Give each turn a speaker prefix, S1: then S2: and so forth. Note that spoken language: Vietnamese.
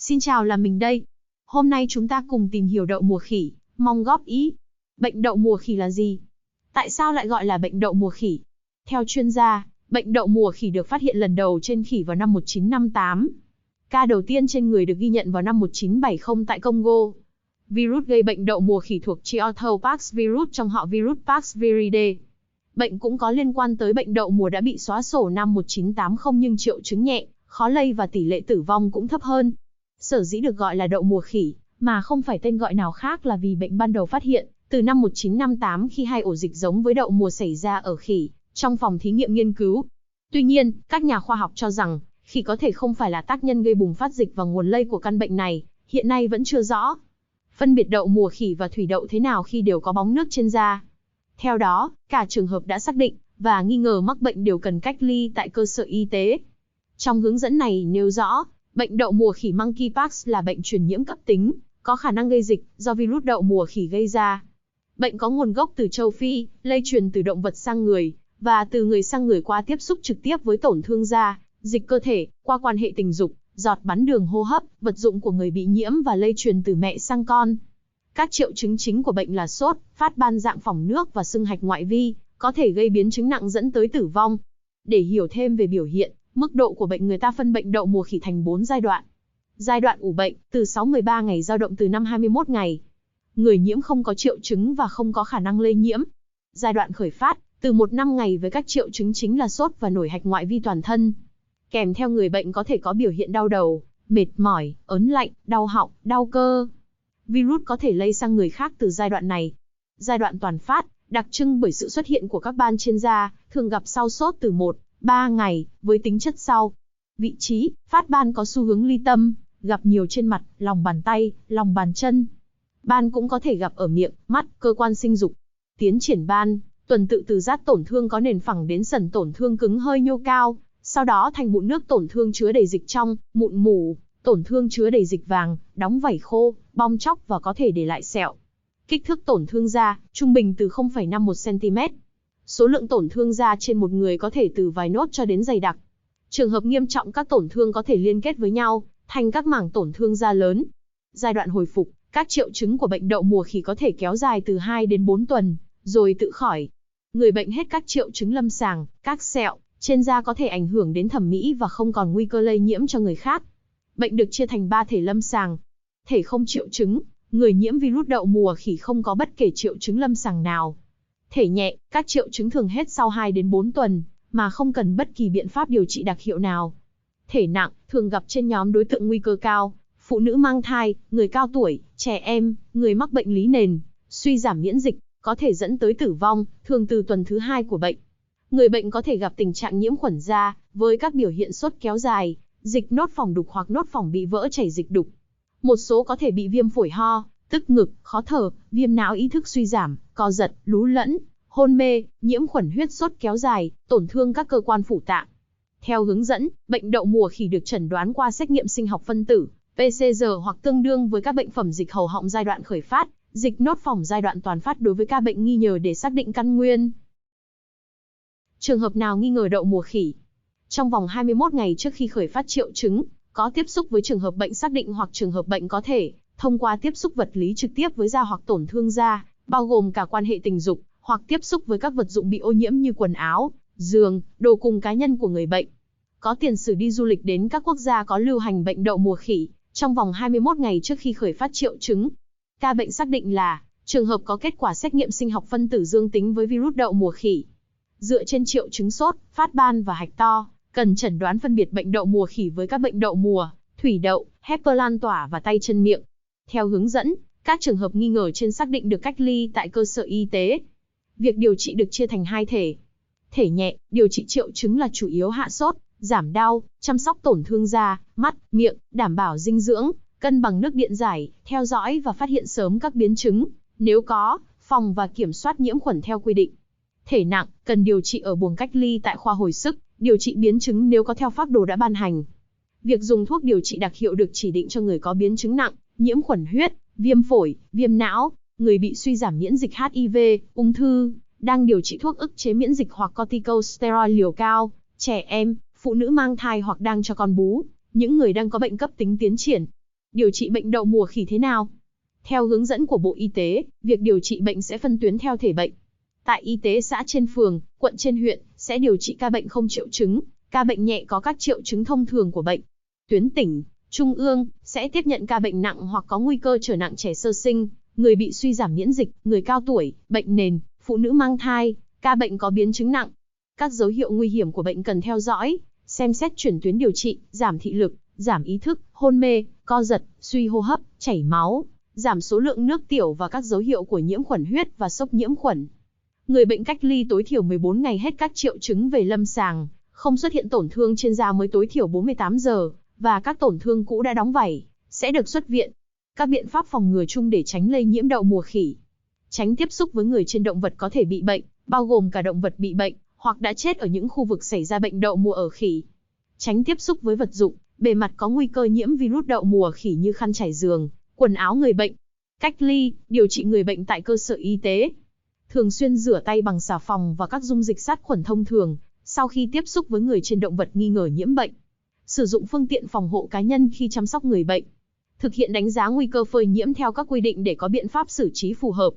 S1: Xin chào, là mình đây. Hôm nay chúng ta cùng tìm hiểu đậu mùa khỉ, mong góp ý. Bệnh đậu mùa khỉ là gì? Tại sao lại gọi là bệnh đậu mùa khỉ? Theo chuyên gia, bệnh đậu mùa khỉ được phát hiện lần đầu trên khỉ vào năm 1958. Ca đầu tiên trên người được ghi nhận vào năm 1970 tại Congo. Virus gây bệnh đậu mùa khỉ thuộc Chiorthopax virus trong họ virus Paxviridae. Bệnh cũng có liên quan tới bệnh đậu mùa đã bị xóa sổ năm 1980 nhưng triệu chứng nhẹ, khó lây và tỷ lệ tử vong cũng thấp hơn. Sở dĩ được gọi là đậu mùa khỉ, mà không phải tên gọi nào khác là vì bệnh ban đầu phát hiện từ năm 1958 khi 2 ổ dịch giống với đậu mùa xảy ra ở khỉ, trong phòng thí nghiệm nghiên cứu. Tuy nhiên, các nhà khoa học cho rằng, khỉ có thể không phải là tác nhân gây bùng phát dịch và nguồn lây của căn bệnh này, hiện nay vẫn chưa rõ. Phân biệt đậu mùa khỉ và thủy đậu thế nào khi đều có bóng nước trên da? Theo đó, cả trường hợp đã xác định và nghi ngờ mắc bệnh đều cần cách ly tại cơ sở y tế. Trong hướng dẫn này nêu rõ, bệnh đậu mùa khỉ monkeypox là bệnh truyền nhiễm cấp tính, có khả năng gây dịch do virus đậu mùa khỉ gây ra. Bệnh có nguồn gốc từ châu Phi, lây truyền từ động vật sang người, và từ người sang người qua tiếp xúc trực tiếp với tổn thương da, dịch cơ thể, qua quan hệ tình dục, giọt bắn đường hô hấp, vật dụng của người bị nhiễm và lây truyền từ mẹ sang con. Các triệu chứng chính của bệnh là sốt, phát ban dạng phỏng nước và sưng hạch ngoại vi, có thể gây biến chứng nặng dẫn tới tử vong. Để hiểu thêm về biểu hiện, mức độ của bệnh, người ta phân bệnh đậu mùa khỉ thành 4 giai đoạn. Giai đoạn ủ bệnh, từ 6-13 ngày dao động từ 5-21 ngày. Người nhiễm không có triệu chứng và không có khả năng lây nhiễm. Giai đoạn khởi phát, từ 1-5 ngày với các triệu chứng chính là sốt và nổi hạch ngoại vi toàn thân. Kèm theo người bệnh có thể có biểu hiện đau đầu, mệt mỏi, ớn lạnh, đau họng, đau cơ. Virus có thể lây sang người khác từ giai đoạn này. Giai đoạn toàn phát, đặc trưng bởi sự xuất hiện của các ban trên da, thường gặp sau sốt từ 1-3 ngày, với tính chất sau. Vị trí, phát ban có xu hướng ly tâm, gặp nhiều trên mặt, lòng bàn tay, lòng bàn chân. Ban cũng có thể gặp ở miệng, mắt, cơ quan sinh dục. Tiến triển ban, tuần tự từ rát tổn thương có nền phẳng đến sẩn tổn thương cứng hơi nhô cao, sau đó thành mụn nước tổn thương chứa đầy dịch trong, mụn mủ, tổn thương chứa đầy dịch vàng, đóng vảy khô, bong tróc và có thể để lại sẹo. Kích thước tổn thương da, trung bình từ 0,51 cm. Số lượng tổn thương da trên một người có thể từ vài nốt cho đến dày đặc. Trường hợp nghiêm trọng các tổn thương có thể liên kết với nhau, thành các mảng tổn thương da lớn. Giai đoạn hồi phục, các triệu chứng của bệnh đậu mùa khỉ có thể kéo dài từ 2 đến 4 tuần, rồi tự khỏi. Người bệnh hết các triệu chứng lâm sàng, các sẹo trên da có thể ảnh hưởng đến thẩm mỹ và không còn nguy cơ lây nhiễm cho người khác. Bệnh được chia thành 3 thể lâm sàng. Thể không triệu chứng, người nhiễm virus đậu mùa khỉ không có bất kể triệu chứng lâm sàng nào. Thể nhẹ, các triệu chứng thường hết sau 2 đến 4 tuần, mà không cần bất kỳ biện pháp điều trị đặc hiệu nào. Thể nặng, thường gặp trên nhóm đối tượng nguy cơ cao, phụ nữ mang thai, người cao tuổi, trẻ em, người mắc bệnh lý nền, suy giảm miễn dịch, có thể dẫn tới tử vong, thường từ tuần thứ 2 của bệnh. Người bệnh có thể gặp tình trạng nhiễm khuẩn da, với các biểu hiện sốt kéo dài, dịch nốt phỏng đục hoặc nốt phỏng bị vỡ chảy dịch đục. Một số có thể bị viêm phổi ho, tức ngực, khó thở, viêm não ý thức suy giảm, co giật, lú lẫn, hôn mê, nhiễm khuẩn huyết sốt kéo dài, tổn thương các cơ quan phủ tạng. Theo hướng dẫn, bệnh đậu mùa khỉ được chẩn đoán qua xét nghiệm sinh học phân tử, PCR hoặc tương đương với các bệnh phẩm dịch hầu họng giai đoạn khởi phát, dịch nốt phỏng giai đoạn toàn phát đối với ca bệnh nghi ngờ để xác định căn nguyên. Trường hợp nào nghi ngờ đậu mùa khỉ? Trong vòng 21 ngày trước khi khởi phát triệu chứng, có tiếp xúc với trường hợp bệnh xác định hoặc trường hợp bệnh có thể thông qua tiếp xúc vật lý trực tiếp với da hoặc tổn thương da, bao gồm cả quan hệ tình dục, hoặc tiếp xúc với các vật dụng bị ô nhiễm như quần áo, giường, đồ cùng cá nhân của người bệnh. Có tiền sử đi du lịch đến các quốc gia có lưu hành bệnh đậu mùa khỉ, trong vòng 21 ngày trước khi khởi phát triệu chứng. Ca bệnh xác định là trường hợp có kết quả xét nghiệm sinh học phân tử dương tính với virus đậu mùa khỉ. Dựa trên triệu chứng sốt, phát ban và hạch to, cần chẩn đoán phân biệt bệnh đậu mùa khỉ với các bệnh đậu mùa, thủy đậu, herpes lan tỏa và tay chân miệng. Theo hướng dẫn, các trường hợp nghi ngờ trên xác định được cách ly tại cơ sở y tế. Việc điều trị được chia thành 2 thể. Thể nhẹ, điều trị triệu chứng là chủ yếu hạ sốt, giảm đau, chăm sóc tổn thương da, mắt, miệng, đảm bảo dinh dưỡng, cân bằng nước điện giải, theo dõi và phát hiện sớm các biến chứng, nếu có, phòng và kiểm soát nhiễm khuẩn theo quy định. Thể nặng, cần điều trị ở buồng cách ly tại khoa hồi sức, điều trị biến chứng nếu có theo phác đồ đã ban hành. Việc dùng thuốc điều trị đặc hiệu được chỉ định cho người có biến chứng nặng, nhiễm khuẩn huyết, viêm phổi, viêm não, người bị suy giảm miễn dịch HIV, ung thư, đang điều trị thuốc ức chế miễn dịch hoặc corticosteroid liều cao, trẻ em, phụ nữ mang thai hoặc đang cho con bú, những người đang có bệnh cấp tính tiến triển. Điều trị bệnh đậu mùa khỉ thế nào? Theo hướng dẫn của Bộ Y tế, việc điều trị bệnh sẽ phân tuyến theo thể bệnh. Tại y tế xã trên phường, quận trên huyện, sẽ điều trị ca bệnh không triệu chứng, ca bệnh nhẹ có các triệu chứng thông thường của bệnh. Tuyến tỉnh, trung ương, sẽ tiếp nhận ca bệnh nặng hoặc có nguy cơ trở nặng trẻ sơ sinh, người bị suy giảm miễn dịch, người cao tuổi, bệnh nền, phụ nữ mang thai, ca bệnh có biến chứng nặng. Các dấu hiệu nguy hiểm của bệnh cần theo dõi, xem xét chuyển tuyến điều trị, giảm thị lực, giảm ý thức, hôn mê, co giật, suy hô hấp, chảy máu, giảm số lượng nước tiểu và các dấu hiệu của nhiễm khuẩn huyết và sốc nhiễm khuẩn. Người bệnh cách ly tối thiểu 14 ngày hết các triệu chứng về lâm sàng, không xuất hiện tổn thương trên da mới tối thiểu 48 giờ, và các tổn thương cũ đã đóng vảy, sẽ được xuất viện. Các biện pháp phòng ngừa chung để tránh lây nhiễm đậu mùa khỉ. Tránh tiếp xúc với người trên động vật có thể bị bệnh, bao gồm cả động vật bị bệnh, hoặc đã chết ở những khu vực xảy ra bệnh đậu mùa ở khỉ. Tránh tiếp xúc với vật dụng, bề mặt có nguy cơ nhiễm virus đậu mùa khỉ như khăn trải giường, quần áo người bệnh. Cách ly, điều trị người bệnh tại cơ sở y tế. Thường xuyên rửa tay bằng xà phòng và các dung dịch sát khuẩn thông thường, sau khi tiếp xúc với người trên động vật nghi ngờ nhiễm bệnh. Sử dụng phương tiện phòng hộ cá nhân khi chăm sóc người bệnh. Thực hiện đánh giá nguy cơ phơi nhiễm theo các quy định để có biện pháp xử trí phù hợp.